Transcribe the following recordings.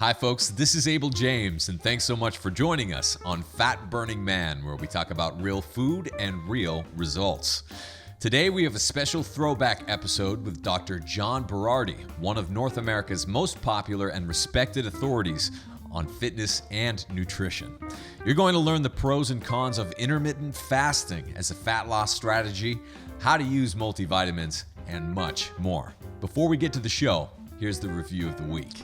Hi folks, this is Abel James, and thanks so much for joining us on Fat Burning Man, where we talk about real food and real results. Today we have a special throwback episode with Dr. Dr Berardi, one of North America's most popular and respected authorities on fitness and nutrition. You're going to learn the pros and cons of intermittent fasting as a fat loss strategy, how to use multivitamins, and much more. Before we get to the show, here's the review of the week.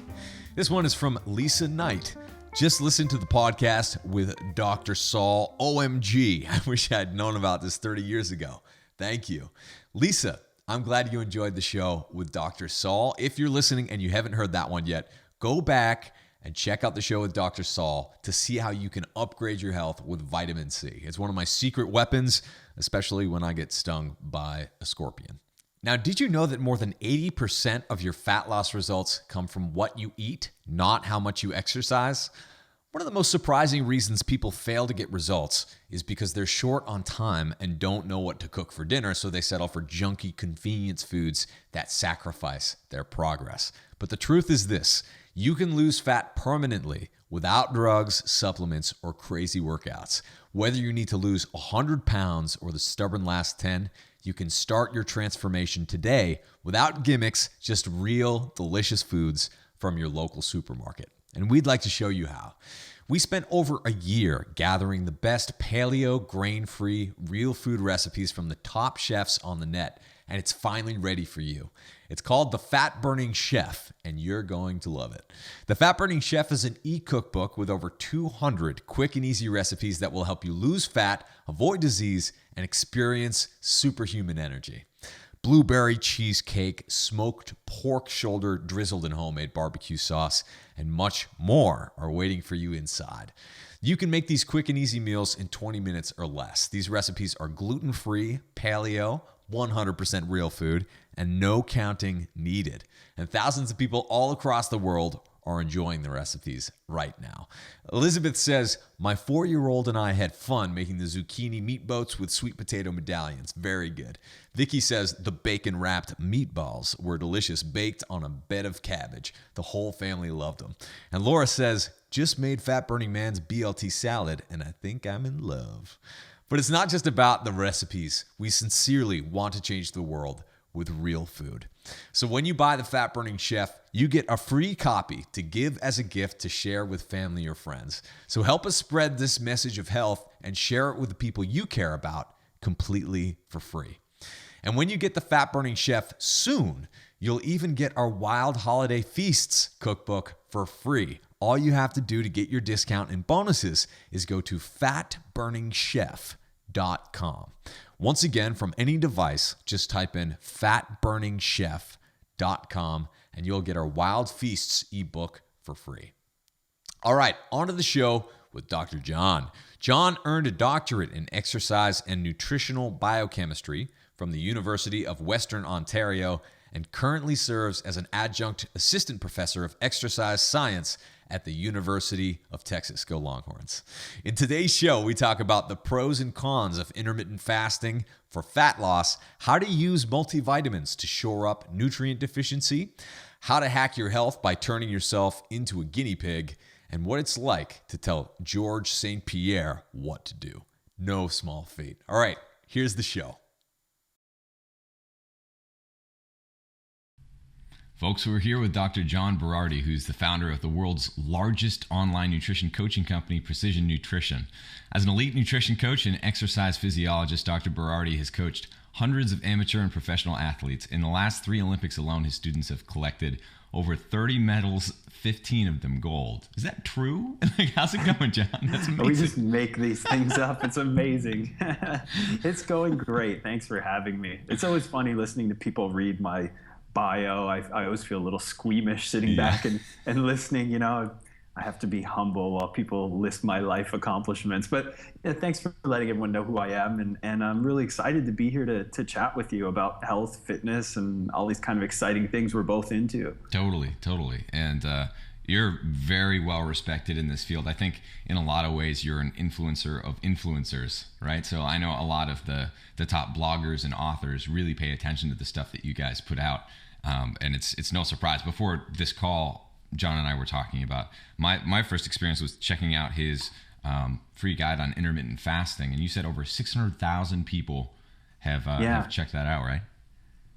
This one is from Lisa Knight. Just listened to the podcast with Dr. Saul. OMG, I wish I'd known about this 30 years ago. Thank you. Lisa, I'm glad you enjoyed the show with Dr. Saul. If you're listening and you haven't heard that one yet, go back and check out the show with Dr. Saul to see how you can upgrade your health with vitamin C. It's one of my secret weapons, especially when I get stung by a scorpion. Now, did you know that more than 80% of your fat loss results come from what you eat, not how much you exercise? One of the most surprising reasons people fail to get results is because they're short on time and don't know what to cook for dinner, so they settle for junky convenience foods that sacrifice their progress. But the truth is this: you can lose fat permanently without drugs, supplements, or crazy workouts. Whether you need to lose 100 pounds or the stubborn last 10, you can start your transformation today without gimmicks, just real, delicious foods from your local supermarket. And we'd like to show you how. We spent over a year gathering the best paleo, grain-free, real food recipes from the top chefs on the net, and it's finally ready for you. It's called The Fat Burning Chef, and you're going to love it. The Fat Burning Chef is an e-cookbook with over 200 quick and easy recipes that will help you lose fat, avoid disease, and experience superhuman energy. Blueberry cheesecake, smoked pork shoulder drizzled in homemade barbecue sauce, and much more are waiting for you inside. You can make these quick and easy meals in 20 minutes or less. These recipes are gluten-free, paleo, 100% real food, and no counting needed. And thousands of people all across the world are enjoying the recipes right now. Elizabeth says, my 4-year-old and I had fun making the zucchini meat boats with sweet potato medallions. Very good. Vicky says the bacon-wrapped meatballs were delicious, baked on a bed of cabbage. The whole family loved them. And Laura says, just made Fat Burning Man's BLT salad, and I think I'm in love. But it's not just about the recipes. We sincerely want to change the world with real food. So when you buy the Fat Burning Chef, you get a free copy to give as a gift to share with family or friends. So help us spread this message of health and share it with the people you care about completely for free. And when you get the Fat Burning Chef soon, you'll even get our Wild Holiday Feasts cookbook for free. All you have to do to get your discount and bonuses is go to fatburningchef.com. Once again, from any device, just type in fatburningchef.com and you'll get our Wild Feasts ebook for free. All right, on to the show with Dr. John. John earned a doctorate in exercise and nutritional biochemistry from the University of Western Ontario and currently serves as an adjunct assistant professor of exercise science at the University of Texas. Go Longhorns. In today's show, we talk about the pros and cons of intermittent fasting for fat loss, how to use multivitamins to shore up nutrient deficiency, how to hack your health by turning yourself into a guinea pig, and what it's like to tell Georges St Pierre what to do. No small feat. All right, here's the show. Folks, we're here with Dr. Dr Berardi, who's the founder of the world's largest online nutrition coaching company, Precision Nutrition. As an elite nutrition coach and exercise physiologist, Dr. Berardi has coached hundreds of amateur and professional athletes. In the last 3 Olympics alone, his students have collected over 30 medals, 15 of them gold. Is that true? How's it going, John? That's amazing. We just make these things up. It's amazing. It's going great. Thanks for having me. It's always funny listening to people read my bio. I always feel a little squeamish sitting back and listening. You know, I have to be humble while people list my life accomplishments. But thanks for letting everyone know who I am. And I'm really excited to be here to chat with you about health, fitness, and all these kind of exciting things we're both into. Totally. And you're very well respected in this field. I think in a lot of ways you're an influencer of influencers, right? So I know a lot of the top bloggers and authors really pay attention to the stuff that you guys put out. And it's no surprise. Before this call, John and I were talking about. My first experience was checking out his free guide on intermittent fasting, and you said over 600,000 people have checked that out, right?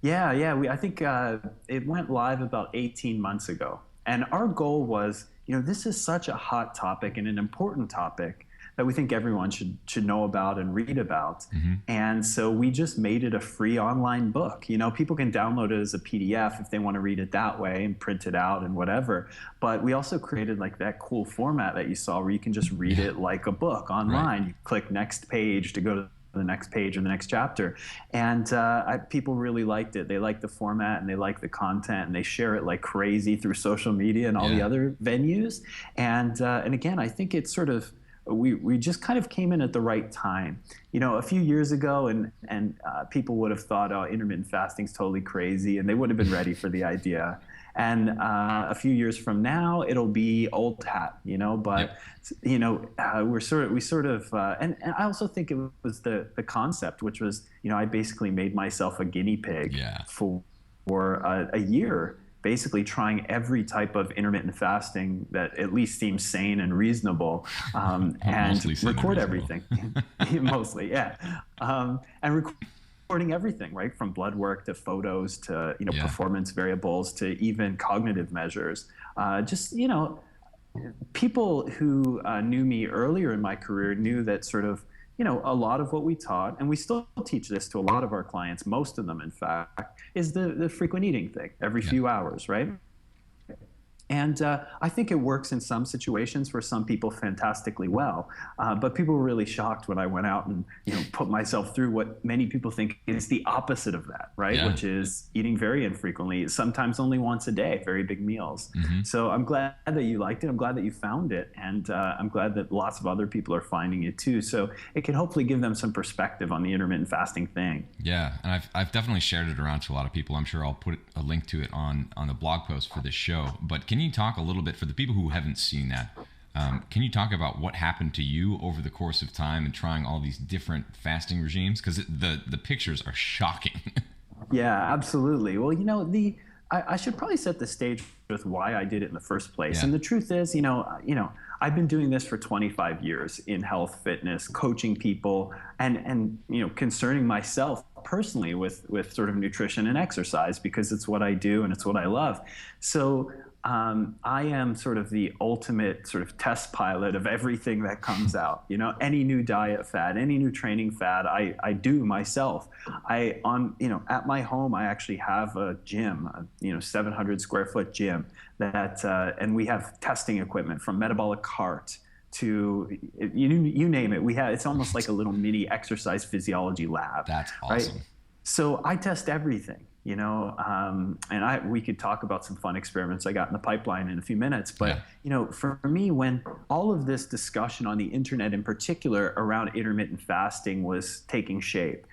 Yeah. I think it went live about 18 months ago. And our goal was, this is such a hot topic and an important topic that we think everyone should know about and read about. Mm-hmm. And so we just made it a free online book. People can download it as a PDF if they want to read it that way and print it out and whatever. But we also created like that cool format that you saw where you can just read it like a book online. Right. You click next page to go to the next page or the next chapter. And people really liked it. They liked the format and they liked the content, and they share it like crazy through social media and all the other venues. And again, I think it's sort of, we just kind of came in at the right time. A few years ago, and people would have thought, oh, intermittent fasting is totally crazy, and they wouldn't have been ready for the idea. And a few years from now, it'll be old hat, but, we sort of, and I also think it was the concept, which was, I basically made myself a guinea pig for a year, basically trying every type of intermittent fasting that at least seems sane and reasonable, and record everything. Mostly, yeah. And recording everything, right? From blood work to photos to, performance variables to even cognitive measures. People who knew me earlier in my career knew that sort of, a lot of what we taught, and we still teach this to a lot of our clients, most of them, in fact, is the frequent eating thing every few hours, right? And I think it works in some situations for some people fantastically well. But people were really shocked when I went out and put myself through what many people think is the opposite of that, right? Yeah. Which is eating very infrequently, sometimes only once a day, very big meals. Mm-hmm. So I'm glad that you liked it. I'm glad that you found it. And I'm glad that lots of other people are finding it too. So it can hopefully give them some perspective on the intermittent fasting thing. Yeah, and I've definitely shared it around to a lot of people. I'm sure I'll put a link to it on the blog post for this show. But can you talk a little bit, for the people who haven't seen that, can you talk about what happened to you over the course of time and trying all these different fasting regimes? Because the pictures are shocking. Yeah, absolutely. Well, I should probably set the stage with why I did it in the first place. Yeah. And the truth is, I've been doing this for 25 years in health, fitness, coaching people, and concerning myself personally with sort of nutrition and exercise, because it's what I do and it's what I love. So I am sort of the ultimate sort of test pilot of everything that comes out. Any new diet fad, any new training fad, I do myself. At my home, I actually have a gym, 700 square foot gym that, and we have testing equipment from metabolic cart to you name it. It's almost like a little mini exercise physiology lab. That's awesome. Right? So I test everything. And we could talk about some fun experiments I got in the pipeline in a few minutes. But, for me, when all of this discussion on the internet in particular around intermittent fasting was taking shape,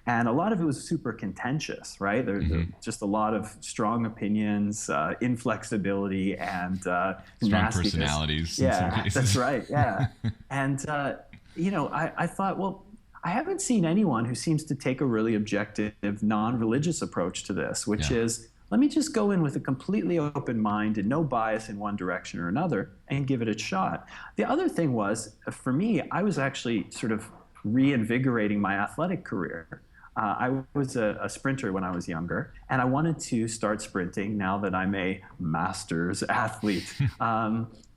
and a lot of it was super contentious, right? There's just a lot of strong opinions, inflexibility, and strong personalities. Yeah, that's right. Yeah. And, I thought, well, I haven't seen anyone who seems to take a really objective, non-religious approach to this, which is, let me just go in with a completely open mind and no bias in one direction or another and give it a shot. The other thing was, for me, I was actually sort of reinvigorating my athletic career. I was a sprinter when I was younger, and I wanted to start sprinting now that I'm a master's athlete.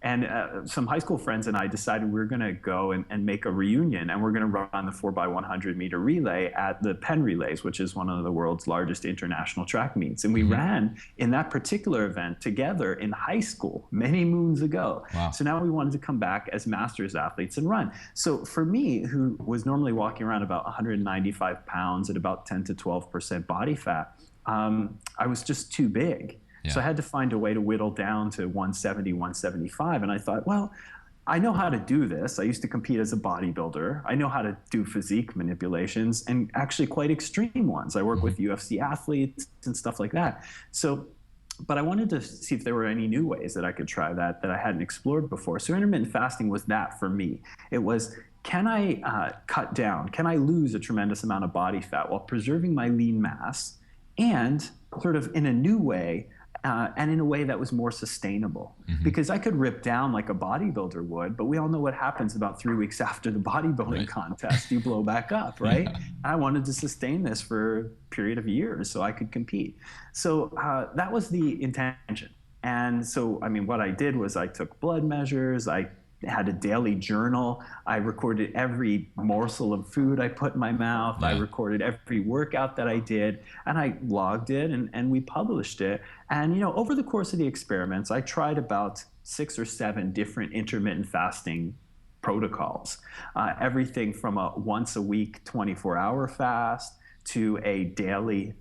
And some high school friends and I decided we were going to go and make a reunion, and we're going to run the 4x100 meter relay at the Penn Relays, which is one of the world's largest international track meets. And we ran in that particular event together in high school many moons ago. Wow. So now we wanted to come back as masters athletes and run. So for me, who was normally walking around about 195 pounds at about 10 to 12% body fat, I was just too big. Yeah. So I had to find a way to whittle down to 170, 175. And I thought, well, I know how to do this. I used to compete as a bodybuilder. I know how to do physique manipulations, and actually quite extreme ones. I work with UFC athletes and stuff like that. So, but I wanted to see if there were any new ways that I could try that I hadn't explored before. So intermittent fasting was that for me. It was, can I cut down? Can I lose a tremendous amount of body fat while preserving my lean mass, and sort of in a new way, and in a way that was more sustainable. Because I could rip down like a bodybuilder would, but we all know what happens about 3 weeks after the bodybuilding contest. You blow back up, right? I wanted to sustain this for a period of years so I could compete. So that was the intention. And so, I mean, what I did was I took blood measures, I had a daily journal. I recorded every morsel of food I put in my mouth. I recorded every workout that I did, and I logged it, and we published it. And, you know, over the course of the experiments, I tried about 6 or 7 different intermittent fasting protocols. Everything from a once a week 24-hour fast to a daily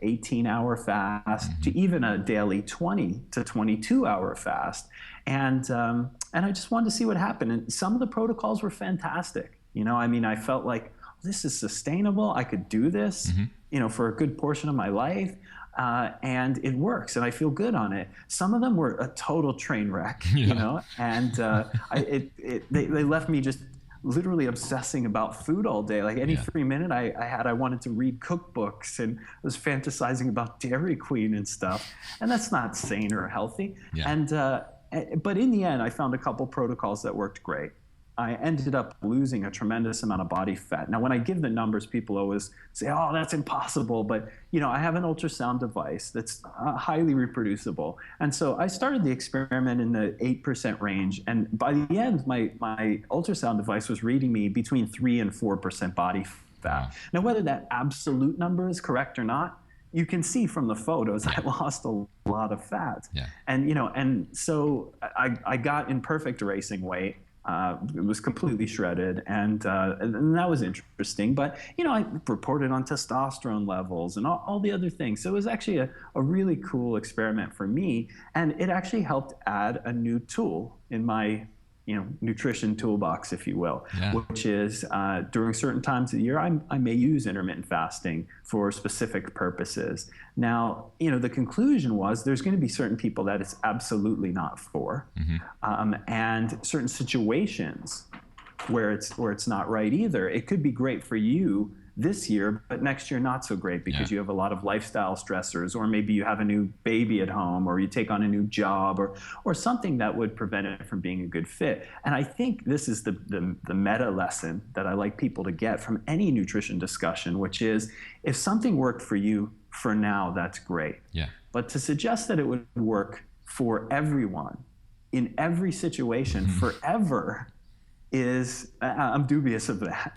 18-hour fast to even a daily 20 to 22-hour fast. And I just wanted to see what happened. And some of the protocols were fantastic. You know, I mean, I felt like this is sustainable. I could do this, for a good portion of my life. And it works, and I feel good on it. Some of them were a total train wreck, and they left me just literally obsessing about food all day. Like any free minute I had, I wanted to read cookbooks and was fantasizing about Dairy Queen and stuff. And that's not sane or healthy. But in the end, I found a couple protocols that worked great. I ended up losing a tremendous amount of body fat. Now, when I give the numbers, people always say, oh, that's impossible. But, I have an ultrasound device that's highly reproducible. And so I started the experiment in the 8% range. And by the end, my ultrasound device was reading me between 3 and 4% body fat. Now, whether that absolute number is correct or not, you can see from the photos I lost a lot of fat. And so I got in perfect racing weight. It was completely shredded, and that was interesting. But, I reported on testosterone levels and all the other things. So it was actually a really cool experiment for me, and it actually helped add a new tool in my nutrition toolbox, if you will, which is during certain times of the year, I may use intermittent fasting for specific purposes. Now, the conclusion was there's going to be certain people that it's absolutely not for, and certain situations where it's not right either. It could be great for you this year, but next year not so great because you have a lot of lifestyle stressors, or maybe you have a new baby at home, or you take on a new job, or something that would prevent it from being a good fit. And I think this is the meta lesson that I like people to get from any nutrition discussion, which is if something worked for you for now, that's great. But to suggest that it would work for everyone in every situation forever is I'm dubious of that.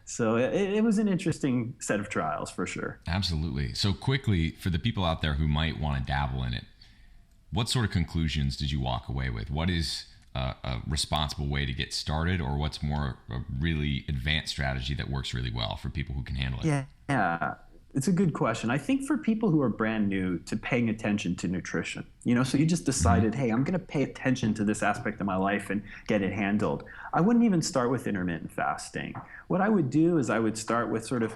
So it was an interesting set of trials for sure. Absolutely. So quickly, for the people out there who might want to dabble in it, what sort of conclusions did you walk away with? What is a responsible way to get started, or what's more a really advanced strategy that works really well for people who can handle it? It's a good question. I think for people who are brand new to paying attention to nutrition, so you just decided, hey, I'm going to pay attention to this aspect of my life and get it handled. I wouldn't even start with intermittent fasting. What I would do is I would start with sort of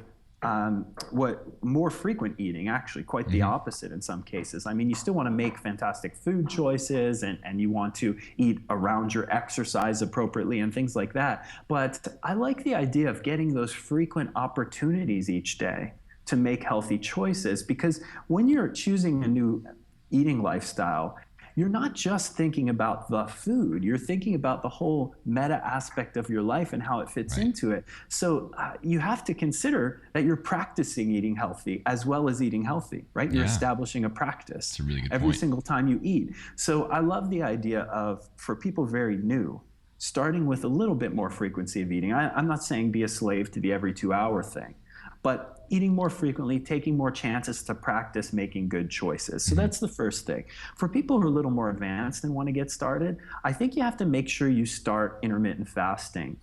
what more frequent eating, actually quite the opposite in some cases. I mean, you still want to make fantastic food choices and you want to eat around your exercise appropriately and things like that. But I like the idea of getting those frequent opportunities each day to make healthy choices, because when you're choosing a new eating lifestyle, you're not just thinking about the food, you're thinking about the whole meta aspect of your life and how it fits into it. So you have to consider that you're practicing eating healthy as well as eating healthy, right? You're establishing a practice. That's a really good every point. single time you eat. So I love the idea of, for people very new, starting with a little bit more frequency of eating. I'm not saying be a slave to the every 2-hour thing, but eating more frequently, taking more chances to practice making good choices. So that's the first thing. For people who are a little more advanced and want to get started, I think you have to make sure you start intermittent fasting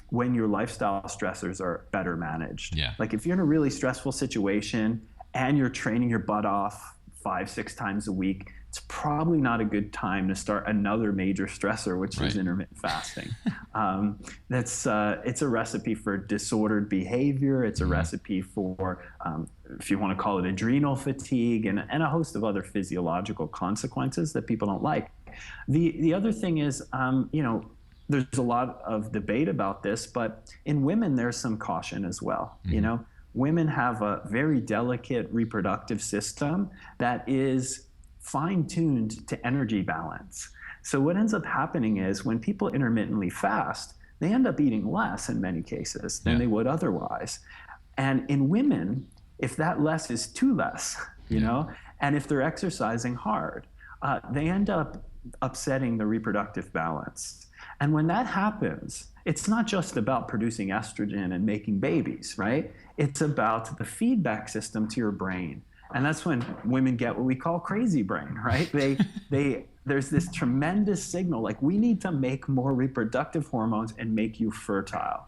when your lifestyle stressors are better managed. Like if you're in a really stressful situation and you're training your butt off 5-6 times a week, it's probably not a good time to start another major stressor, which is intermittent fasting. It's a recipe for disordered behavior. It's a recipe for, if you want to call it, adrenal fatigue, and a host of other physiological consequences that people don't like. The other thing is, there's a lot of debate about this, but in women, there's some caution as well. women have a very delicate reproductive system that is fine-tuned to energy balance. So what ends up happening is when people intermittently fast, they end up eating less in many cases than they would otherwise. And in women, if that less is too less, you know, and if they're exercising hard, they end up upsetting the reproductive balance. And when that happens, it's not just about producing estrogen and making babies, right? It's about the feedback system to your brain. And that's when women get what we call crazy brain, right? There's this tremendous signal, like we need to make more reproductive hormones and make you fertile.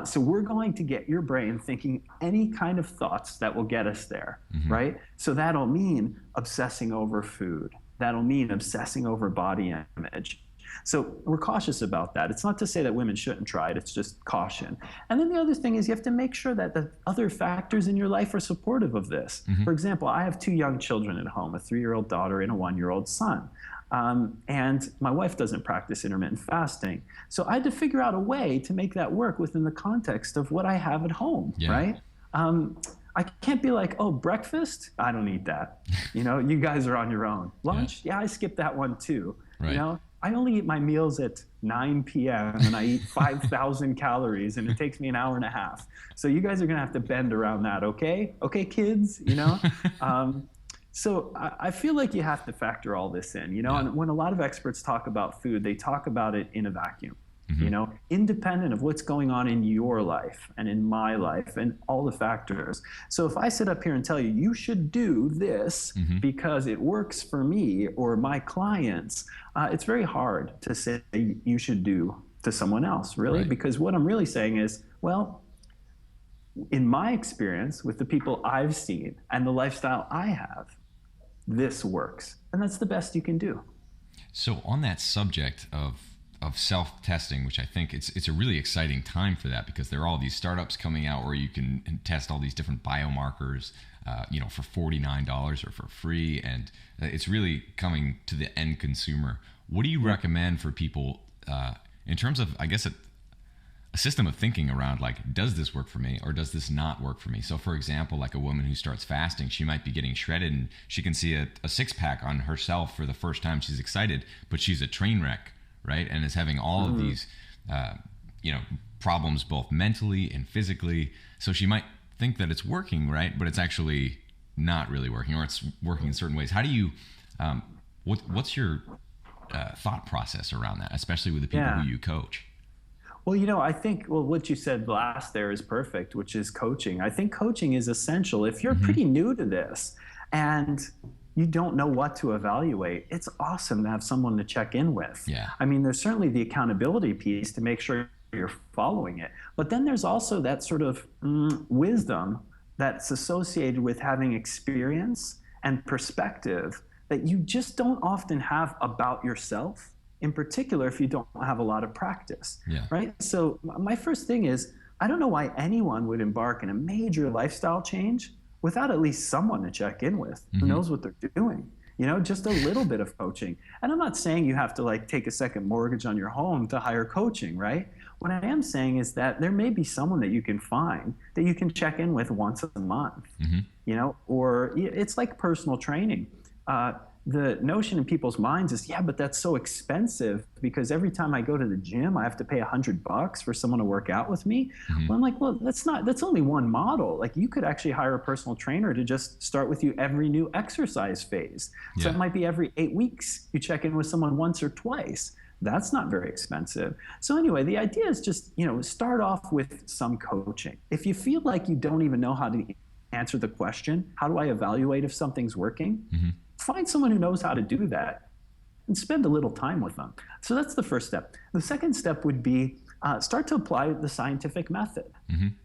So we're going to get your brain thinking any kind of thoughts that will get us there, right? So that'll mean obsessing over food. That'll mean obsessing over body image. So we're cautious about that. It's not to say that women shouldn't try it, it's just caution. And then the other thing is you have to make sure that the other factors in your life are supportive of this. For example, I have 2 young children at home, a 3-year-old daughter and a 1-year-old son. And my wife doesn't practice intermittent fasting. So I had to figure out a way to make that work within the context of what I have at home, right? I can't be like, oh, breakfast? I don't eat that. You know, you guys are on your own. Lunch? Yeah, I skip that one too. You know, I only eat my meals at 9 p.m. and I eat 5,000 calories and it takes me an hour and a half. So you guys are gonna have to bend around that, okay? Okay, kids, you know? So I feel like you have to factor all this in, you know? And when a lot of experts talk about food, they talk about it in a vacuum. You know, independent of what's going on in your life and in my life and all the factors. So if I sit up here and tell you, you should do this because it works for me or my clients, it's very hard to say you should do to someone else, really, because what I'm really saying is, well, in my experience with the people I've seen and the lifestyle I have, this works. And that's the best you can do. So on that subject of self-testing, which I think it's a really exciting time for that, because there are all these startups coming out where you can test all these different biomarkers, you know, for $49 or for free, and it's really coming to the end consumer. What do you recommend for people in terms of, I guess, a system of thinking around, like, does this work for me or does this not work for me? So for example, like a woman who starts fasting, she might be getting shredded and she can see a six-pack on herself for the first time. She's excited, but she's a train wreck, right? And is having all of these, you know, problems both mentally and physically. So she might think that it's working, right? But it's actually not really working, or it's working in certain ways. How do you, what's your thought process around that, especially with the people who you coach? Well, you know, I think, well, what you said last there is perfect, which is coaching. I think coaching is essential. If you're pretty new to this and you don't know what to evaluate, it's awesome to have someone to check in with. I mean, there's certainly the accountability piece to make sure you're following it. But then there's also that sort of wisdom that's associated with having experience and perspective that you just don't often have about yourself, in particular if you don't have a lot of practice, right? So my first thing is, I don't know why anyone would embark in a major lifestyle change without at least someone to check in with who knows what they're doing. You know, just a little bit of coaching. And I'm not saying you have to like take a second mortgage on your home to hire coaching, right? What I am saying is that there may be someone that you can find that you can check in with once a month, you know, or it's like personal training. The notion in people's minds is, yeah, but that's so expensive because every time I go to the gym, I have to pay $100 for someone to work out with me. Well, I'm like, well, that's only one model. Like you could actually hire a personal trainer to just start with you every new exercise phase. So it might be every 8 weeks, you check in with someone once or twice. That's not very expensive. So anyway, the idea is just, you know, start off with some coaching. If you feel like you don't even know how to answer the question, how do I evaluate if something's working? Find someone who knows how to do that and spend a little time with them. So that's the first step. The second step would be start to apply the scientific method.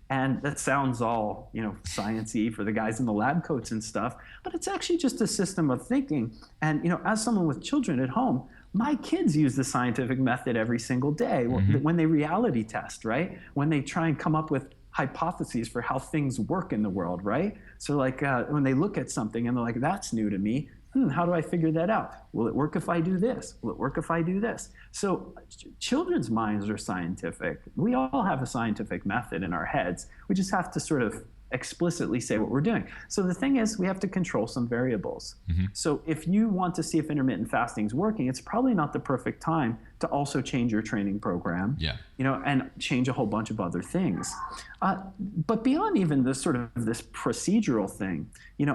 And that sounds all, you know, science-y for the guys in the lab coats and stuff, but it's actually just a system of thinking. And, you know, as someone with children at home, my kids use the scientific method every single day when they reality test, right? When they try and come up with hypotheses for how things work in the world, right? So like when they look at something and they're like, that's new to me. How do I figure that out? Will it work if I do this? Will it work if I do this? So children's minds are scientific. We all have a scientific method in our heads. We just have to sort of explicitly say what we're doing. So the thing is, we have to control some variables. So if you want to see if intermittent fasting is working, it's probably not the perfect time to also change your training program, and change a whole bunch of other things. But beyond even this sort of this procedural thing,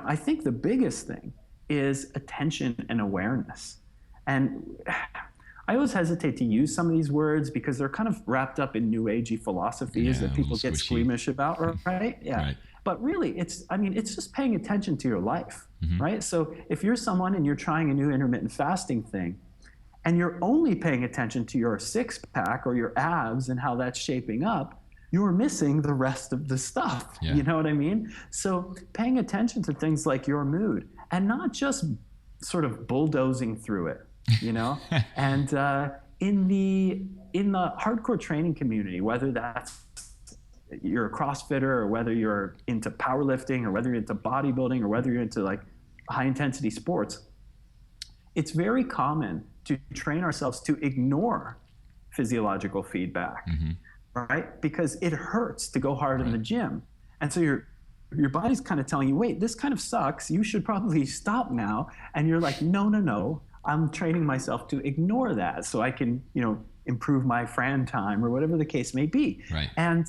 I think the biggest thing is attention and awareness. And I always hesitate to use some of these words because they're kind of wrapped up in new agey philosophies that people get squeamish about, right? Yeah. Right. But really, it's just paying attention to your life, right? So if you're someone and you're trying a new intermittent fasting thing, and you're only paying attention to your six-pack or your abs and how that's shaping up, you're missing the rest of the stuff. Yeah. You know what I mean? So paying attention to things like your mood and not just sort of bulldozing through it. And in the hardcore training community, whether that's you're a CrossFitter or whether you're into powerlifting or whether you're into bodybuilding or whether you're into like high intensity sports, it's very common to train ourselves to ignore physiological feedback, right? Because it hurts to go hard in the gym. And so your body's kind of telling you, wait, this kind of sucks. You should probably stop now. And you're like, no. I'm training myself to ignore that so I can, improve my Fran time or whatever the case may be. Right. And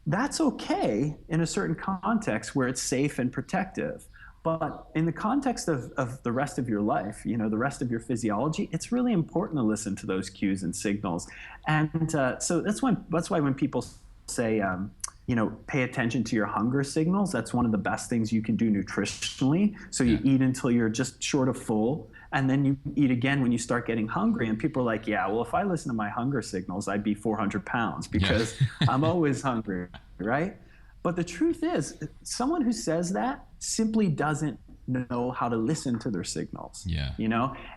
that's okay in a certain context where it's safe and protective. But in the context of the rest of your life, the rest of your physiology, it's really important to listen to those cues and signals. And so that's why when people say, pay attention to your hunger signals, that's one of the best things you can do nutritionally. So you eat until you're just short of full, and then you eat again when you start getting hungry. And people are like, yeah, well, if I listen to my hunger signals, I'd be 400 pounds because I'm always hungry, right? But the truth is, someone who says that simply doesn't know how to listen to their signals,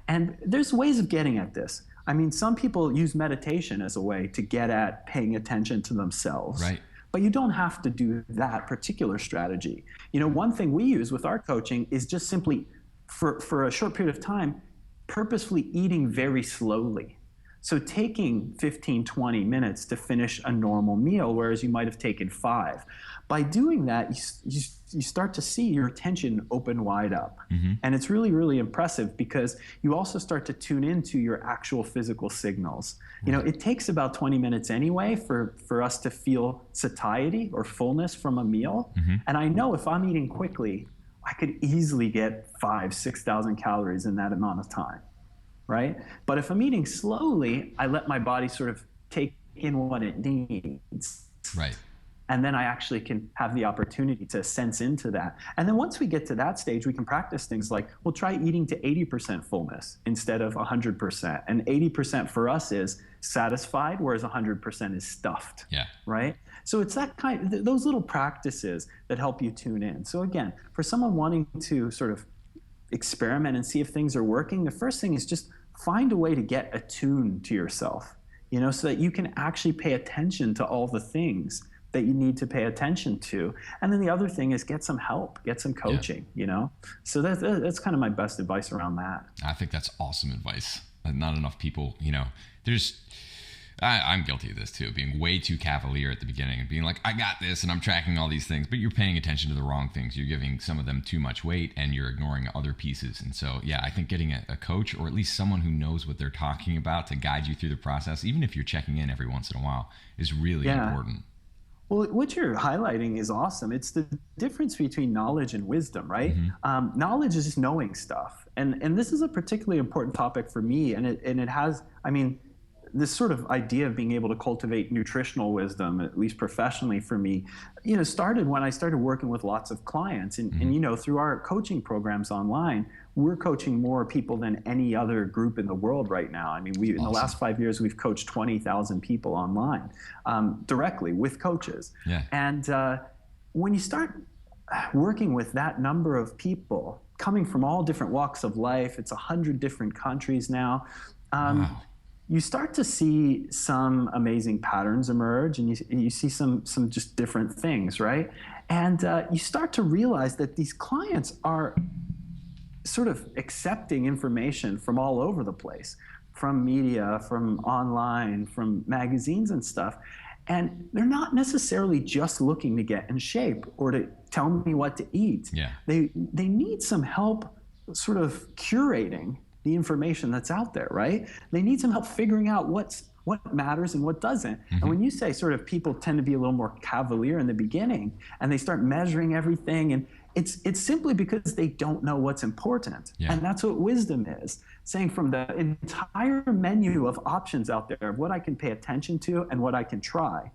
And there's ways of getting at this. I mean, some people use meditation as a way to get at paying attention to themselves. Right. But you don't have to do that particular strategy. One thing we use with our coaching is just simply, for a short period of time, purposefully eating very slowly. So taking 15, 20 minutes to finish a normal meal, whereas you might have taken 5. By doing that, you start to see your attention open wide up. And it's really, really impressive because you also start to tune into your actual physical signals. It takes about 20 minutes anyway for us to feel satiety or fullness from a meal. And I know if I'm eating quickly, I could easily get 6,000 calories in that amount of time, right? But if I'm eating slowly, I let my body sort of take in what it needs. Right. And then I actually can have the opportunity to sense into that. And then once we get to that stage, we can practice things like, we'll try eating to 80% fullness instead of 100%. And 80% for us is satisfied, whereas 100% is stuffed. Yeah. Right? So it's that those little practices that help you tune in. So again, for someone wanting to sort of experiment and see if things are working, the first thing is just find a way to get attuned to yourself, so that you can actually pay attention to all the things that you need to pay attention to. And then the other thing is get some help, get some coaching, So that's kind of my best advice around that. I think that's awesome advice. Not enough people, I'm guilty of this too, being way too cavalier at the beginning and being like, I got this and I'm tracking all these things, but you're paying attention to the wrong things. You're giving some of them too much weight and you're ignoring other pieces. And so, I think getting a coach or at least someone who knows what they're talking about to guide you through the process, even if you're checking in every once in a while, is really important. Well, what you're highlighting is awesome. It's the difference between knowledge and wisdom, right? Knowledge is just knowing stuff. And this is a particularly important topic for me. And it has, this sort of idea of being able to cultivate nutritional wisdom, at least professionally for me, started when I started working with lots of clients. And through our coaching programs online, we're coaching more people than any other group in the world right now. In the last 5 years, we've coached 20,000 people online directly with coaches. Yeah. And when you start working with that number of people coming from all different walks of life, it's 100 different countries now. Wow. You start to see some amazing patterns emerge, and you see some just different things, right? And you start to realize that these clients are sort of accepting information from all over the place, from media, from online, from magazines and stuff. And they're not necessarily just looking to get in shape or to tell me what to eat. Yeah. They need some help sort of curating the information that's out there, right? They need some help figuring out what matters and what doesn't. Mm-hmm. And when you say sort of people tend to be a little more cavalier in the beginning and they start measuring everything, and it's simply because they don't know what's important. Yeah. And that's what wisdom is, saying from the entire menu of options out there of what I can pay attention to and what I can try,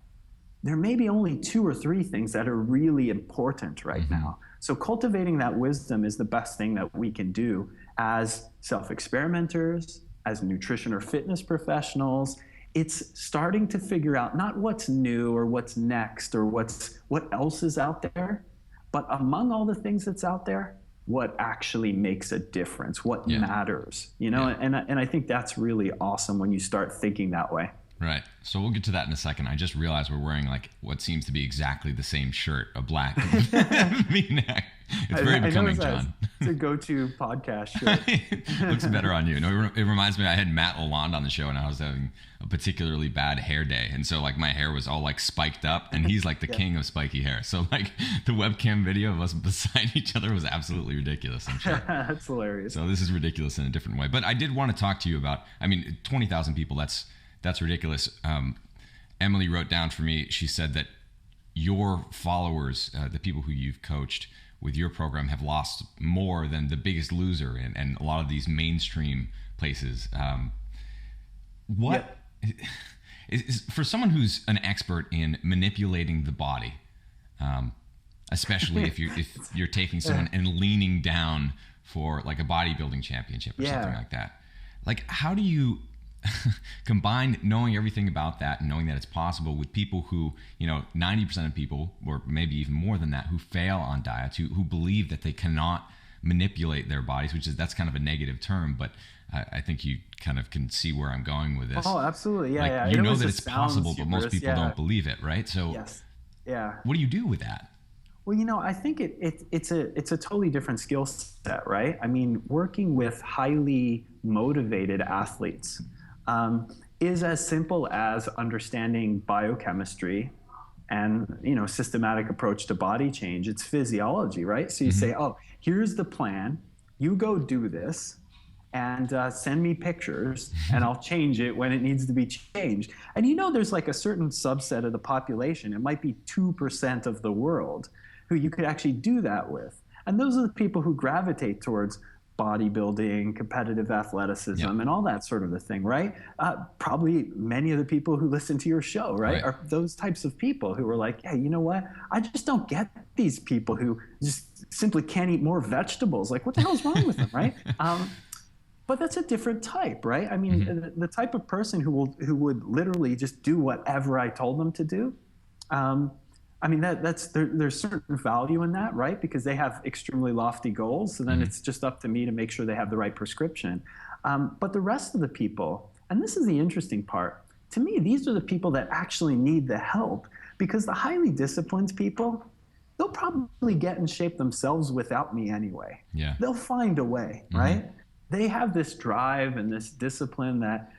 there may be only 2 or 3 things that are really important right mm-hmm. now. So cultivating that wisdom is the best thing that we can do as self-experimenters, as nutrition or fitness professionals. It's starting to figure out not what's new or what's next or what else is out there, but among all the things that's out there, what actually makes a difference, what matters, and I think that's really awesome when you start thinking that way. Right. So we'll get to that in a second. I just realized we're wearing like what seems to be exactly the same shirt, a black V-neck. It's very becoming, John. It's a go-to podcast shirt. Looks better on you. No, it reminds me, I had Matt Lalonde on the show and I was having a particularly bad hair day. And so like my hair was all like spiked up and he's like the king of spiky hair. So like the webcam video of us beside each other was absolutely ridiculous, I'm sure. That's hilarious. So this is ridiculous in a different way. But I did want to talk to you about, 20,000 people, that's ridiculous. Emily wrote down for me, she said that your followers, the people who you've coached with your program, have lost more than The Biggest Loser and a lot of these mainstream places. Is for someone who's an expert in manipulating the body, especially if you're taking someone and leaning down for like a bodybuilding championship or something like that, like how do you combine knowing everything about that and knowing that it's possible with people who, 90% of people, or maybe even more than that, who fail on diets, who believe that they cannot manipulate their bodies, that's kind of a negative term, but I think you kind of can see where I'm going with this. Oh, absolutely. Yeah. Like, yeah. you know that it's possible, but most people don't believe it, right? So yes. Yeah. What do you do with that? Well, I think it's a totally different skill set, right? I mean, working with highly motivated athletes is as simple as understanding biochemistry and, systematic approach to body change. It's physiology, right? So you say, oh, here's the plan. You go do this and send me pictures and I'll change it when it needs to be changed. And there's like a certain subset of the population, it might be 2% of the world, who you could actually do that with. And those are the people who gravitate towards bodybuilding, competitive athleticism, and all that sort of a thing, right? Probably many of the people who listen to your show, right, are those types of people who are like, hey, you know what? I just don't get these people who just simply can't eat more vegetables. Like, what the hell's wrong with them, right? But that's a different type, right? I mean, the type of person who would literally just do whatever I told them to do. I mean, there's certain value in that, right? Because they have extremely lofty goals. So then it's just up to me to make sure they have the right prescription. But the rest of the people, and this is the interesting part, to me, these are the people that actually need the help, because the highly disciplined people, they'll probably get in shape themselves without me anyway. Yeah. They'll find a way, right? They have this drive and this discipline that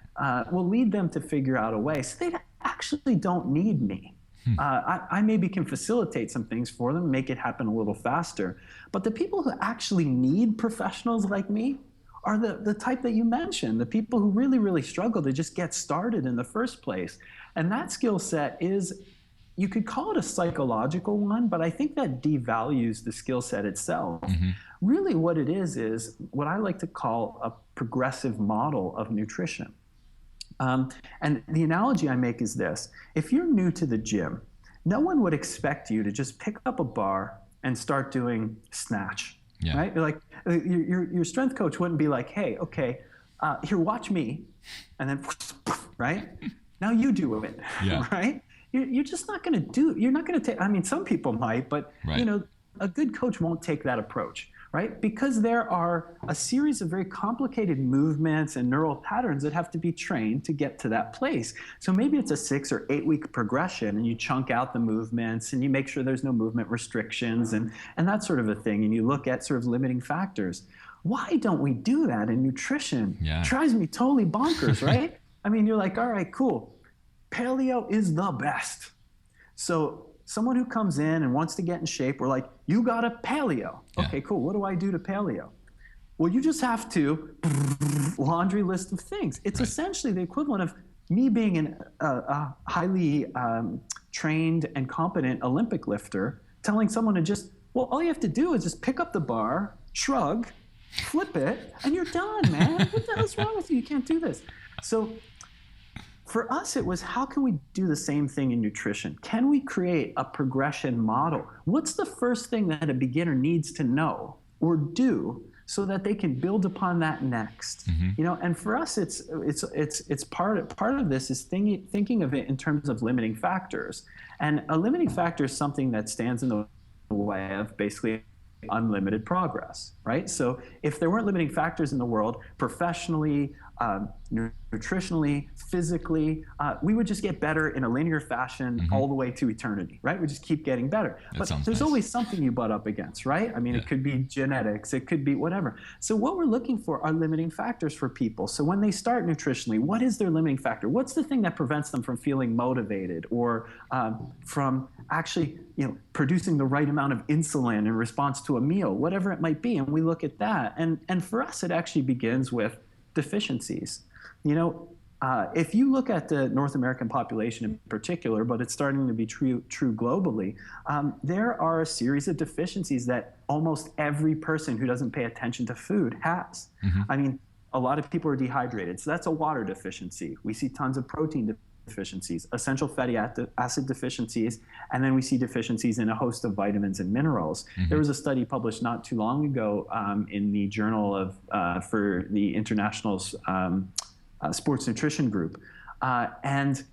will lead them to figure out a way. So they actually don't need me. I maybe can facilitate some things for them, make it happen a little faster. But the people who actually need professionals like me are the type that you mentioned, the people who really, really struggle to just get started in the first place. And that skill set is, you could call it a psychological one, but I think that devalues the skill set itself. Really what it is what I like to call a progressive model of nutrition. And the analogy I make is this: if you're new to the gym, no one would expect you to just pick up a bar and start doing snatch, right? You're like, your strength coach wouldn't be like, hey, okay, here, watch me, and then, right? Now you do it, right? You're just not going to do, you're not going to take, I mean, some people might, but a good coach won't take that approach. Right? Because there are a series of very complicated movements and neural patterns that have to be trained to get to that place. So maybe it's a 6 or 8 week progression, and you chunk out the movements and you make sure there's no movement restrictions and that sort of a thing. And you look at sort of limiting factors. Why don't we do that in nutrition? It drives me totally bonkers, right? I mean, you're like, all right, cool. paleo is the best. So someone who comes in and wants to get in shape, we're like, you got a paleo. Yeah. Okay, cool. What do I do to paleo? Well, you just have to laundry list of things. It's essentially the equivalent of me being a highly trained and competent Olympic lifter, telling someone to just, well, all you have to do is just pick up the bar, shrug, flip it, and you're done, man. What the hell's wrong with you? You can't do this. So for us, it was, how can we do the same thing in nutrition? Can we create a progression model? What's the first thing that a beginner needs to know or do so that they can build upon that next? You know, and for us, it's part of this is thinking of it in terms of limiting factors. And a limiting factor is something that stands in the way of basically unlimited progress, right? So if there weren't limiting factors in the world, professionally, nutritionally, physically, we would just get better in a linear fashion all the way to eternity, right? We just keep getting better. But there's always something you butt up against, right? I mean, it could be genetics, it could be whatever. So what we're looking for are limiting factors for people. So when they start nutritionally, what is their limiting factor? What's the thing that prevents them from feeling motivated or from actually, you know, producing the right amount of insulin in response to a meal, whatever it might be? And we look at that. And for us, it actually begins with deficiencies. You know, if you look at the North American population in particular, but it's starting to be true globally, there are a series of deficiencies that almost every person who doesn't pay attention to food has. I mean, a lot of people are dehydrated, so that's a water deficiency. We see tons of protein deficiencies, essential fatty acid deficiencies, and then we see deficiencies in a host of vitamins and minerals. There was a study published not too long ago in the Journal of for the International Sports Nutrition Group, and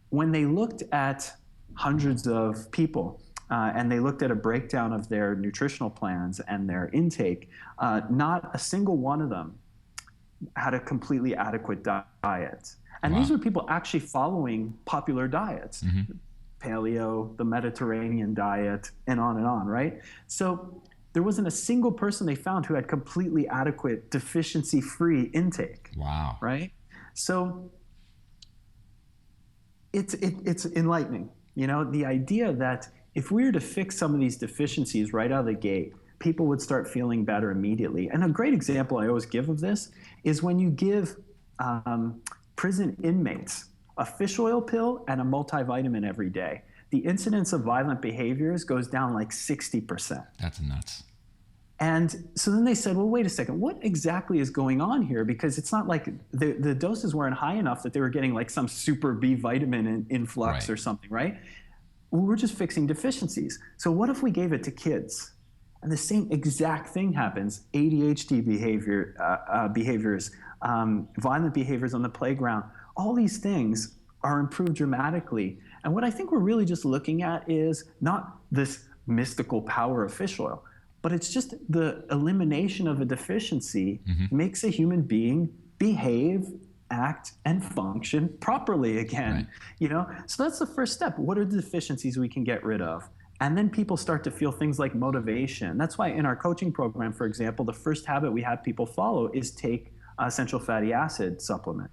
when they looked at hundreds of people and they looked at a breakdown of their nutritional plans and their intake, not a single one of them had a completely adequate diet. And these were people actually following popular diets, paleo, the Mediterranean diet, and on, right? So there wasn't a single person they found who had completely adequate deficiency-free intake. Wow. Right? So it's enlightening. You know, the idea that if we were to fix some of these deficiencies right out of the gate, people would start feeling better immediately. And a great example I always give of this is when you give prison inmates a fish oil pill and a multivitamin every day, the incidence of violent behaviors goes down like 60%. That's nuts. And so then they said, well, wait a second, what exactly is going on here? Because it's not like the doses weren't high enough that they were getting like some super B vitamin influx or something, right? Well, we're just fixing deficiencies. So what if we gave it to kids? And the same exact thing happens. ADHD behaviors, violent behaviors on the playground, all these things are improved dramatically. And what I think we're really just looking at is not this mystical power of fish oil, but it's just the elimination of a deficiency makes a human being behave, act, and function properly again. You know, so that's the first step. What are the deficiencies we can get rid of? And then people start to feel things like motivation. That's why in our coaching program, for example, the first habit we have people follow is take essential fatty acid supplement.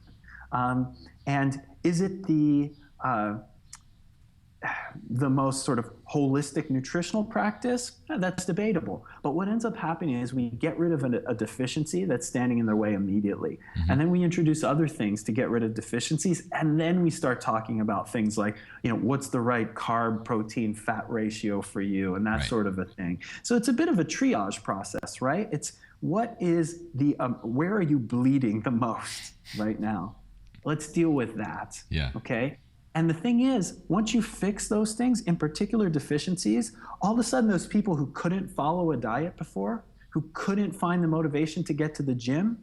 And is it the most sort of holistic nutritional practice? That's debatable. But what ends up happening is we get rid of a deficiency that's standing in their way immediately. And then we introduce other things to get rid of deficiencies. And then we start talking about things like, you know, what's the right carb, protein, fat ratio for you and that sort of a thing. So it's a bit of a triage process, right? It's what is the, where are you bleeding the most right now? Let's deal with that. Okay. And the thing is, once you fix those things, in particular deficiencies, all of a sudden those people who couldn't follow a diet before, who couldn't find the motivation to get to the gym,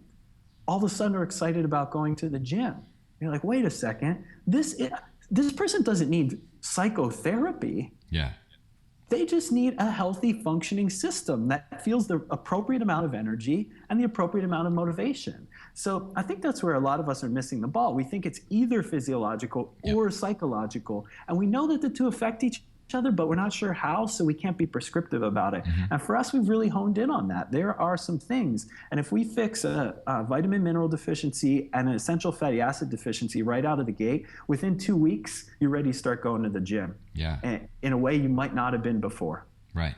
all of a sudden are excited about going to the gym. You're like, wait a second, this person doesn't need psychotherapy. They just need a healthy functioning system that feels the appropriate amount of energy and the appropriate amount of motivation. So I think that's where a lot of us are missing the ball. We think it's either physiological or psychological. And we know that the two affect each other, but we're not sure how, so we can't be prescriptive about it. And for us, we've really honed in on that. There are some things, and if we fix a vitamin mineral deficiency and an essential fatty acid deficiency right out of the gate, within 2 weeks, you're ready to start going to the gym. Yeah. In a way you might not have been before. Right.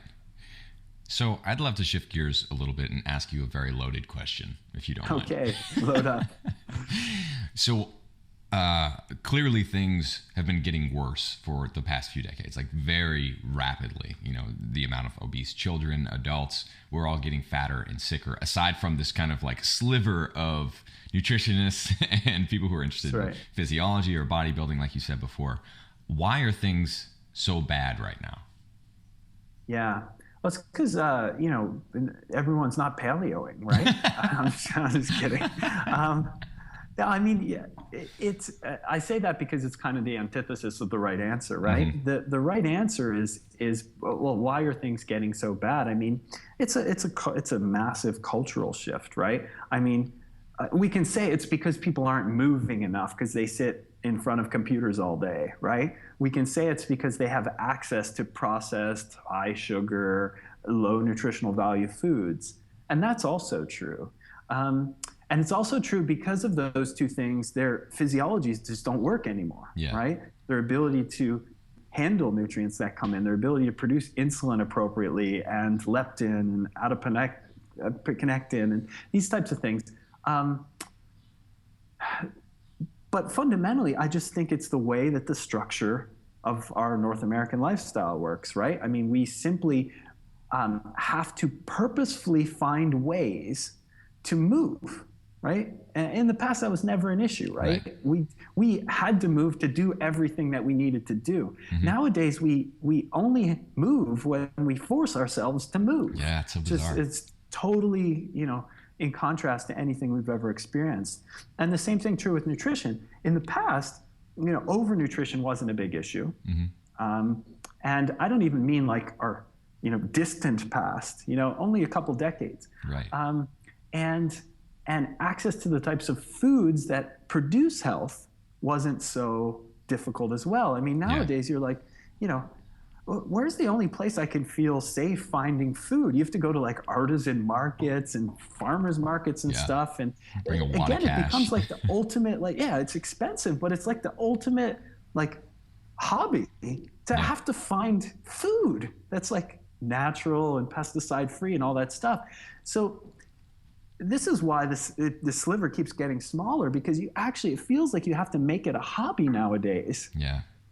So I'd love to shift gears a little bit and ask you a very loaded question, if you don't mind. Okay, load up. So clearly things have been getting worse for the past few decades, like very rapidly. You know, the amount of obese children, adults, we're all getting fatter and sicker, aside from this kind of like sliver of nutritionists and people who are interested in physiology or bodybuilding, like you said before. Why are things so bad right now? Yeah. Well, it's because, everyone's not paleoing, right? I'm just kidding. I mean, I say that because it's kind of the antithesis of the right answer, right? The right answer is well, why are things getting so bad? I mean, it's a massive cultural shift, right? I mean, we can say it's because people aren't moving enough because they sit in front of computers all day, right? We can say it's because they have access to processed, high sugar, low nutritional value foods. And that's also true. And it's also true because of those two things, their physiologies just don't work anymore, right? Their ability to handle nutrients that come in, their ability to produce insulin appropriately and leptin and adiponectin and these types of things. But fundamentally, I just think it's the way that the structure of our North American lifestyle works, right? I mean, we simply have to purposefully find ways to move, right? And in the past, that was never an issue, right? We had to move to do everything that we needed to do. Nowadays, we only move when we force ourselves to move. Yeah, it's so bizarre. It's totally, in contrast to anything we've ever experienced. And the same thing true with nutrition. In the past, overnutrition wasn't a big issue. And I don't even mean like our, distant past, only a couple decades. Right. And access to the types of foods that produce health wasn't so difficult as well. I mean, nowadays you're like, where's the only place I can feel safe finding food? You have to go to like artisan markets and farmers markets and stuff. And again, it becomes like the ultimate, it's expensive, but it's like the ultimate like hobby to have to find food that's like natural and pesticide free and all that stuff. So this is why the sliver keeps getting smaller, because it feels like you have to make it a hobby nowadays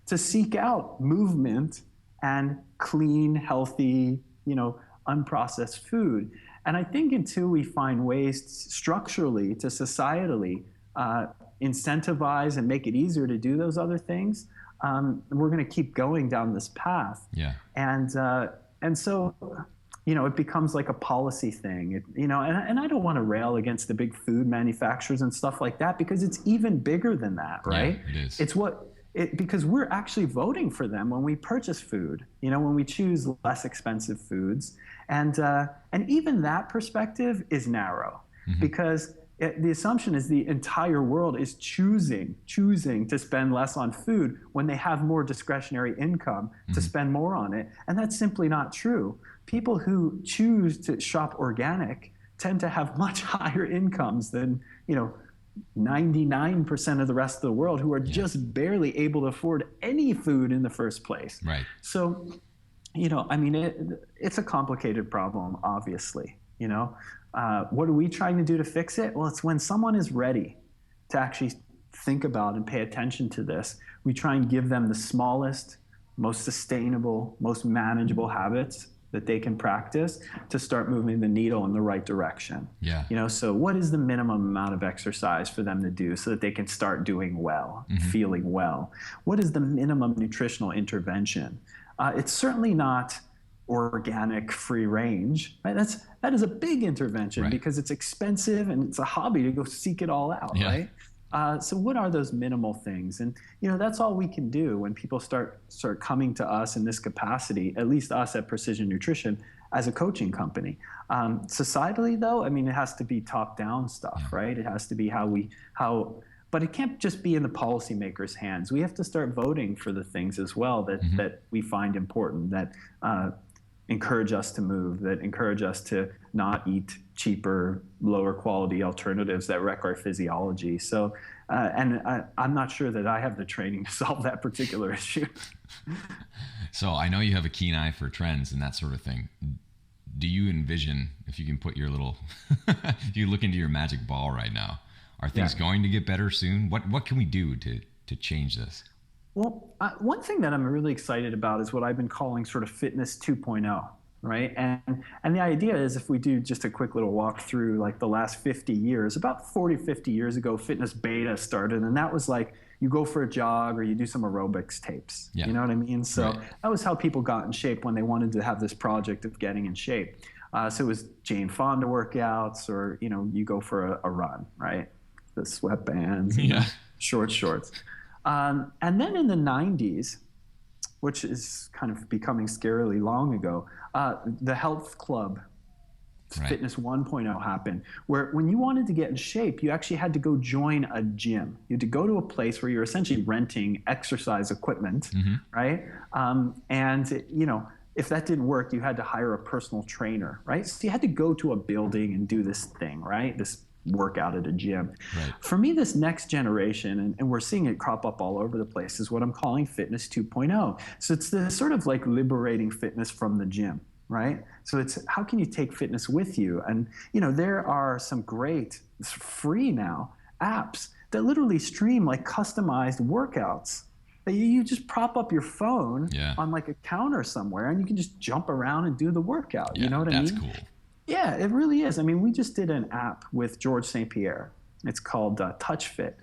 to seek out movement and clean, healthy, unprocessed food. And I think until we find ways structurally to societally incentivize and make it easier to do those other things, we're going to keep going down this path. And so, it becomes like a policy thing, and I don't want to rail against the big food manufacturers and stuff like that, because it's even bigger than that, right? Yeah, it is. Because we're actually voting for them when we purchase food, when we choose less expensive foods. And even that perspective is narrow, because the assumption is the entire world is choosing to spend less on food when they have more discretionary income to spend more on it. And that's simply not true. People who choose to shop organic tend to have much higher incomes than, 99% of the rest of the world, who are just barely able to afford any food in the first place. Right. So, it's a complicated problem, obviously. What are we trying to do to fix it? Well, it's when someone is ready to actually think about and pay attention to this, we try and give them the smallest, most sustainable, most manageable habits that they can practice to start moving the needle in the right direction. So what is the minimum amount of exercise for them to do so that they can start doing well, feeling well? What is the minimum nutritional intervention? It's certainly not organic free range, right? That is a big intervention, because it's expensive and it's a hobby to go seek it all out, right? So what are those minimal things? And that's all we can do when people start coming to us in this capacity, at least us at Precision Nutrition as a coaching company. Societally though, it has to be top down stuff, right? It has to be how But it can't just be in the policymakers' hands. We have to start voting for the things as well that we find important, that encourage us to move, that encourage us to not eat cheaper, lower quality alternatives that wreck our physiology. So, I'm not sure that I have the training to solve that particular issue. So I know you have a keen eye for trends and that sort of thing. Do you envision, if you can put your little, if you look into your magic ball right now, are things going to get better soon? What can we do to change this? Well, one thing that I'm really excited about is what I've been calling sort of fitness 2.0, right? And the idea is, if we do just a quick little walk through like the last 50 years, about 40, 50 years ago, fitness beta started, and that was like you go for a jog or you do some aerobics tapes. Yeah. You know what I mean? So that was how people got in shape when they wanted to have this project of getting in shape. So it was Jane Fonda workouts, or, you know, you go for a run, right? The sweatbands, and the short shorts. And then in the 90s, which is kind of becoming scarily long ago, the health club fitness 1.0 happened, where when you wanted to get in shape, you actually had to go join a gym. You had to go to a place where you're essentially renting exercise equipment, right? And, you know, if that didn't work, you had to hire a personal trainer, right? So you had to go to a building and do this thing, right? This workout at a gym. Right. For me, this next generation, and we're seeing it crop up all over the place, is what I'm calling fitness 2.0. So it's the sort of like liberating fitness from the gym, right? So it's how can you take fitness with you? And, you know, there are some great, free now, apps that literally stream like customized workouts. You just prop up your phone on like a counter somewhere, and you can just jump around and do the workout. You know what I mean? That's cool. Yeah, it really is. I mean, we just did an app with Georges St Pierre. It's called TouchFit.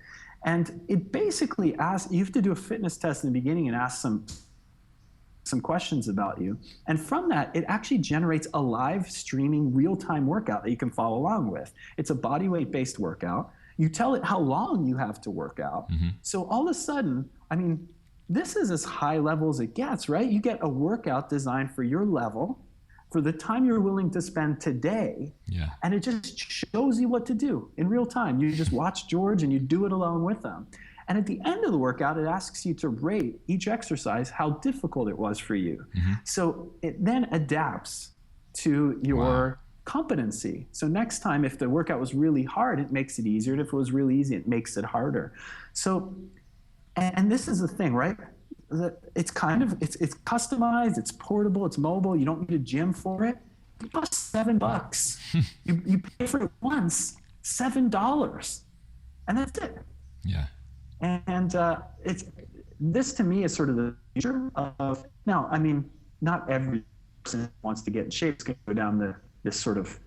And it basically asks, you have to do a fitness test in the beginning and ask some questions about you. And from that, it actually generates a live streaming real-time workout that you can follow along with. It's a body weight-based workout. You tell it how long you have to work out. So all of a sudden, I mean, this is as high level as it gets, right? You get a workout designed for your level, for the time you're willing to spend today, and it just shows you what to do in real time. You just watch George and you do it along with them. And at the end of the workout, it asks you to rate each exercise how difficult it was for you. So it then adapts to your competency. So next time, if the workout was really hard, it makes it easier. And if it was really easy, it makes it harder. So, and this is the thing, right? It's kind of, it's customized, it's portable, it's mobile. You don't need a gym for it. It costs $7. you pay for it once, $7, and that's it. And it's, this to me is sort of the future of, now, I mean, not every person wants to get in shape is going to go down this sort of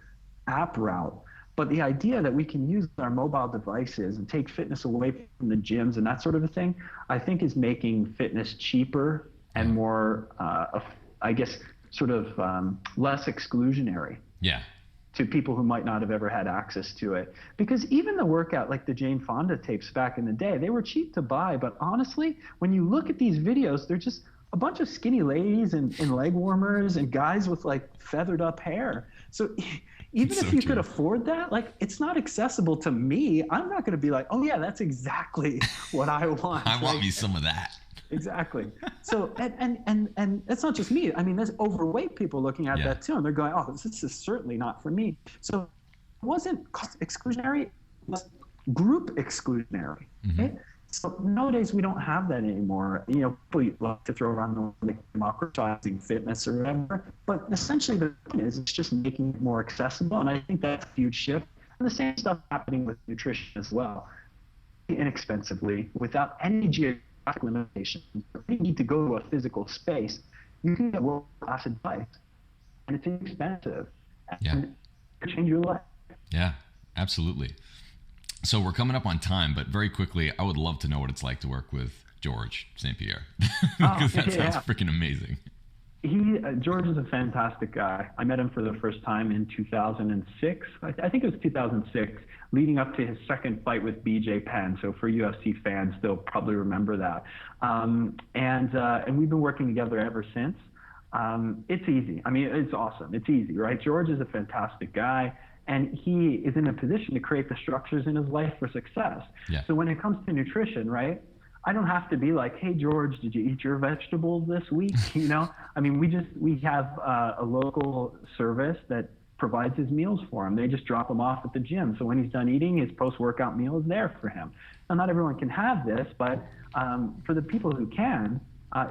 app route. But the idea that we can use our mobile devices and take fitness away from the gyms and that sort of a thing, I think is making fitness cheaper and more, I guess, sort of less exclusionary to people who might not have ever had access to it. Because even the workout, like the Jane Fonda tapes back in the day, they were cheap to buy. But honestly, when you look at these videos, they're just a bunch of skinny ladies in leg warmers and guys with like feathered up hair. So even if you could afford that, like, it's not accessible to me. I'm not going to be like, oh yeah, that's exactly what I want. I want me some of that. Exactly. So, and it's not just me. I mean, there's overweight people looking at that too, and they're going, oh, this is certainly not for me. So it wasn't cost exclusionary, it was group exclusionary. Right? So nowadays we don't have that anymore. You know, people love to throw around the word democratizing fitness or whatever, but essentially the point is it's just making it more accessible, and I think that's a huge shift. And the same stuff happening with nutrition as well. Inexpensively, without any geographic limitations, if you need to go to a physical space, you can get world-class advice, and it's inexpensive, and it can change your life. Yeah, absolutely. So we're coming up on time, but very quickly, I would love to know what it's like to work with Georges St Pierre, because that sounds freaking amazing. George is a fantastic guy. I met him for the first time in 2006. I think it was 2006, leading up to his second fight with BJ Penn. So for UFC fans, they'll probably remember that. And we've been working together ever since. It's easy. I mean, it's awesome. It's easy, right? George is a fantastic guy. and he is in a position to create the structures in his life for success. Yeah. So when it comes to nutrition, right, I don't have to be like, hey, George, did you eat your vegetables this week? You know, I mean, we have a local service that provides his meals for him. They just drop him off at the gym. So when he's done eating, his post-workout meal is there for him. Now, not everyone can have this, but for the people who can,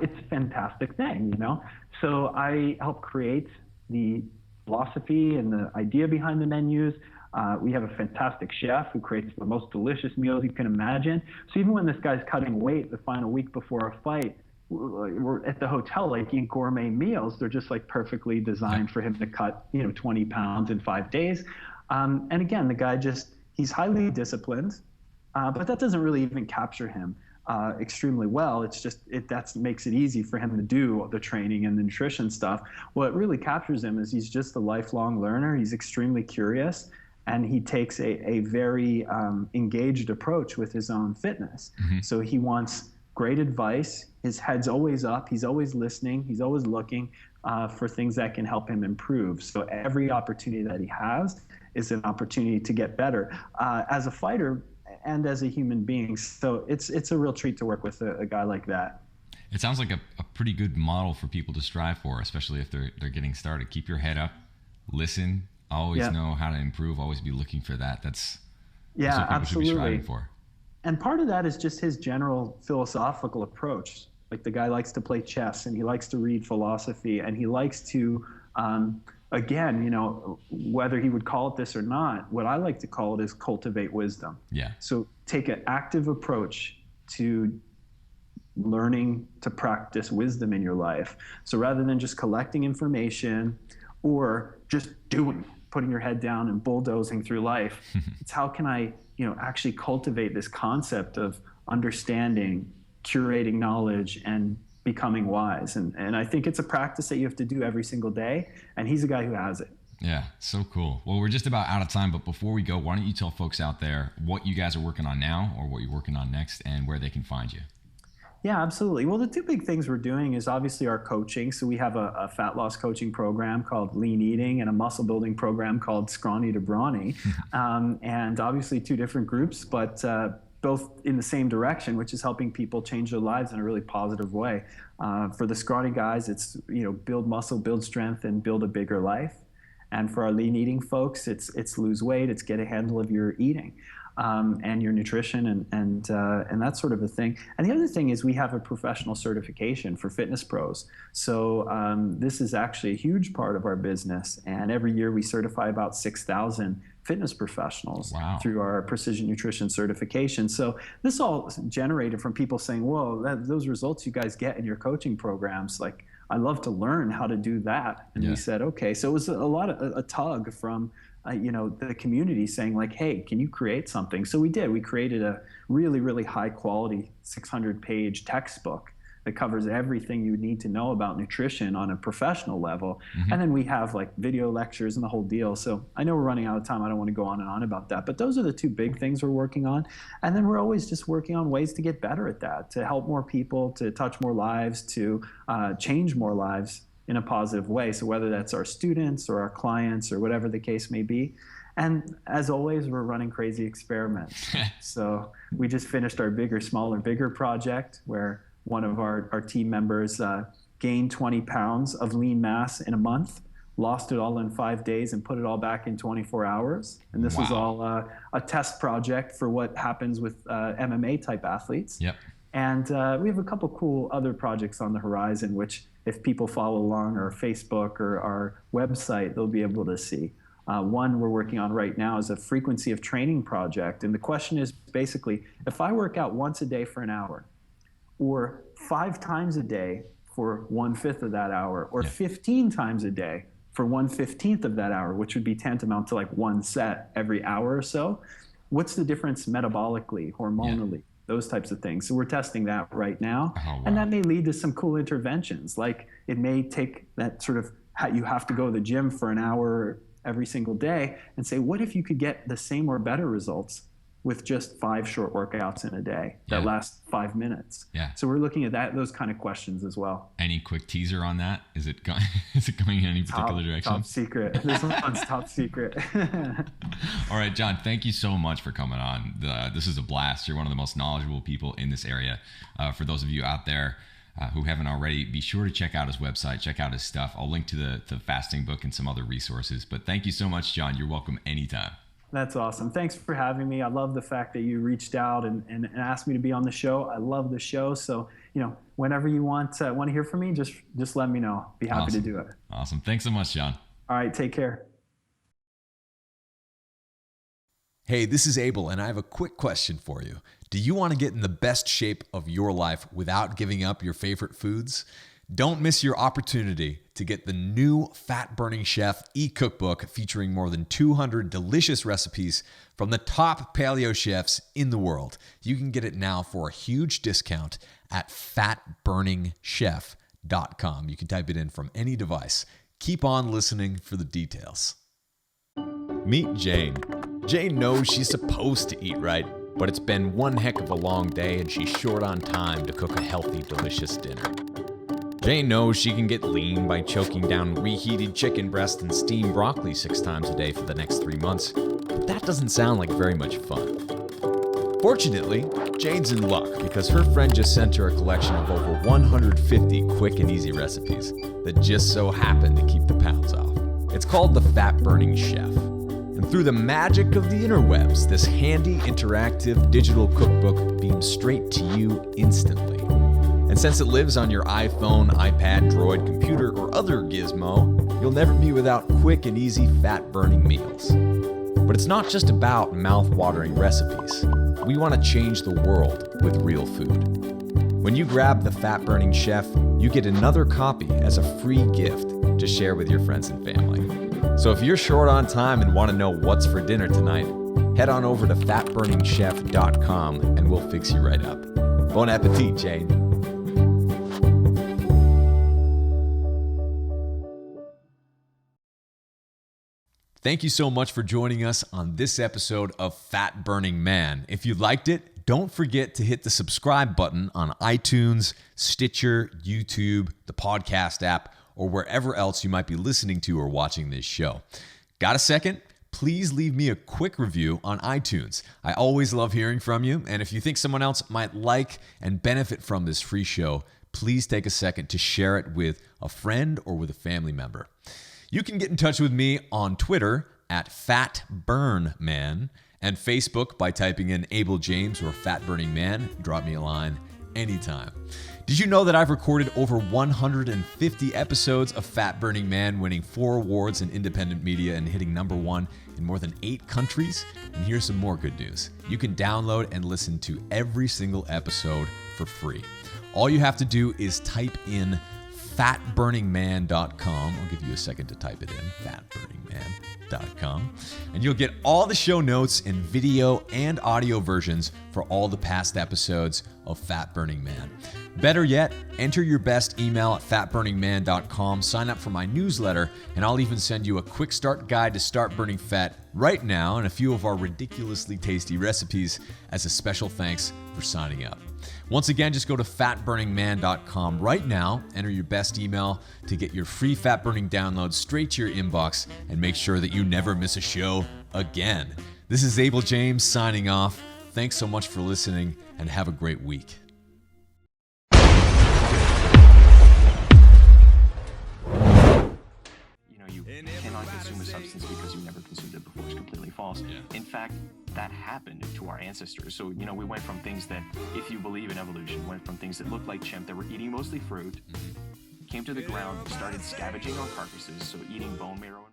it's a fantastic thing, you know? So I help create the philosophy and the idea behind the menus. We have a fantastic chef who creates the most delicious meals you can imagine. So even when this guy's cutting weight the final week before a fight, we're at the hotel, like eating gourmet meals. They're just like perfectly designed for him to cut, 20 pounds in 5 days. And again, the guy he's highly disciplined, but that doesn't really even capture him extremely well. It's just, that makes it easy for him to do the training and the nutrition stuff. What really captures him is he's just a lifelong learner. He's extremely curious, and he takes a very engaged approach with his own fitness. Mm-hmm. So he wants great advice. His head's always up. He's always listening. He's always looking for things that can help him improve. So every opportunity that he has is an opportunity to get better as a fighter and as a human being. So it's a real treat to work with a guy like that. It sounds like a pretty good model for people to strive for, especially if they're getting started. Keep your head up, listen, always know how to improve, always be looking for that. That's what people absolutely. should be striving for. And part of that is just his general philosophical approach. Like, the guy likes to play chess, and he likes to read philosophy, and he likes to, again, whether he would call it this or not, what I like to call it is cultivate wisdom. Yeah. So take an active approach to learning to practice wisdom in your life. So rather than just collecting information or just putting your head down and bulldozing through life, it's how can I actually cultivate this concept of understanding, curating knowledge, and becoming wise. And I think it's a practice that you have to do every single day. And he's a guy who has it. Yeah, so cool. Well, we're just about out of time, but before we go, why don't you tell folks out there what you guys are working on now, or what you're working on next, and where they can find you? Yeah, absolutely. Well, the two big things we're doing is obviously our coaching. So we have a fat loss coaching program called Lean Eating and a muscle building program called Scrawny to Brawny. And obviously two different groups, but both in the same direction, which is helping people change their lives in a really positive way. For the scrawny guys, it's, build muscle, build strength, and build a bigger life. And for our lean eating folks, it's lose weight, it's get a handle of your eating. And your nutrition and that sort of a thing. And the other thing is we have a professional certification for fitness pros. So this is actually a huge part of our business. And every year we certify about 6,000 fitness professionals through our precision nutrition certification. So this all generated from people saying, whoa, those results you guys get in your coaching programs, like, I love to learn how to do that. And we said, okay. So it was a tug from the community saying, like, hey, can you create something? So we did. We created a really, really high quality 600-page textbook that covers everything you need to know about nutrition on a professional level. Mm-hmm. And then we have like video lectures and the whole deal. So I know we're running out of time. I don't want to go on and on about that, but those are the two big things we're working on. And then we're always just working on ways to get better at that, to help more people, to touch more lives, to change more lives in a positive way. So whether that's our students or our clients or whatever the case may be. And as always, we're running crazy experiments. So we just finished our Bigger, Smaller, Bigger project, where one of our team members gained 20 pounds of lean mass in a month, lost it all in 5 days, and put it all back in 24 hours. And this was all a test project for what happens with MMA type athletes. Yep. And we have a couple cool other projects on the horizon, which if people follow along our Facebook or our website, they'll be able to see. One we're working on right now is a frequency of training project. And the question is basically, if I work out once a day for an hour, or 5 times a day for 1/5 of that hour, or 15 times a day for 1/15 of that hour, which would be tantamount to like one set every hour or so, what's the difference metabolically, hormonally? Those types of things. So we're testing that right now. And that may lead to some cool interventions. Like, it may take that sort of, you have to go to the gym for an hour every single day, and say, what if you could get the same or better results with just 5 short workouts in a day that last 5 minutes. Yeah. So we're looking at those kind of questions as well. Any quick teaser on that? Is it going in any particular direction? Top secret. This one's top secret. All right, John, thank you so much for coming on. This is a blast. You're one of the most knowledgeable people in this area. For those of you out there who haven't already, be sure to check out his website, check out his stuff. I'll link to the fasting book and some other resources. But thank you so much, John. You're welcome anytime. That's awesome. Thanks for having me. I love the fact that you reached out and asked me to be on the show. I love the show. So, whenever you want to hear from me, just let me know. Be happy to do it. Awesome. Thanks so much, John. All right. Take care. Hey, this is Abel, and I have a quick question for you. Do you want to get in the best shape of your life without giving up your favorite foods? Don't miss your opportunity to get the new Fat Burning Chef e-cookbook featuring more than 200 delicious recipes from the top paleo chefs in the world. You can get it now for a huge discount at fatburningchef.com. You can type it in from any device. Keep on listening for the details. Meet Jane. Jane knows she's supposed to eat right, but it's been one heck of a long day and she's short on time to cook a healthy, delicious dinner. Jane knows she can get lean by choking down reheated chicken breast and steamed broccoli 6 times a day for the next 3 months, but that doesn't sound like very much fun. Fortunately, Jane's in luck because her friend just sent her a collection of over 150 quick and easy recipes that just so happen to keep the pounds off. It's called the Fat Burning Chef. And through the magic of the interwebs, this handy, interactive digital cookbook beams straight to you instantly. And since it lives on your iPhone, iPad, Droid, computer, or other gizmo, you'll never be without quick and easy fat-burning meals. But it's not just about mouth-watering recipes. We want to change the world with real food. When you grab the Fat Burning Chef, you get another copy as a free gift to share with your friends and family. So if you're short on time and want to know what's for dinner tonight, head on over to fatburningchef.com and we'll fix you right up. Bon appetit, Jane. Thank you so much for joining us on this episode of Fat Burning Man. If you liked it, don't forget to hit the subscribe button on iTunes, Stitcher, YouTube, the podcast app, or wherever else you might be listening to or watching this show. Got a second? Please leave me a quick review on iTunes. I always love hearing from you, and if you think someone else might like and benefit from this free show, please take a second to share it with a friend or with a family member. You can get in touch with me on Twitter at FatBurnMan and Facebook by typing in Abel James or Fat Burning Man. Drop me a line anytime. Did you know that I've recorded over 150 episodes of Fat Burning Man, winning 4 awards in independent media and hitting #1 in more than 8 countries? And here's some more good news. You can download and listen to every single episode for free. All you have to do is type in fatburningman.com. I'll give you a second to type it in, fatburningman.com. And you'll get all the show notes in video and audio versions for all the past episodes of Fat Burning Man. Better yet, enter your best email at fatburningman.com, sign up for my newsletter, and I'll even send you a quick start guide to start burning fat right now and a few of our ridiculously tasty recipes as a special thanks for signing up. Once again, just go to fatburningman.com right now, enter your best email to get your free fat burning download straight to your inbox, and make sure that you never miss a show again. This is Abel James signing off. Thanks so much for listening, and have a great week. You cannot consume a substance because you never consumed it before is completely false. Yeah. In fact, that happened to our ancestors. So, we went from things that, if you believe in evolution, went from things that looked like chimp, that were eating mostly fruit, came to the ground, started scavenging on carcasses, so eating bone marrow.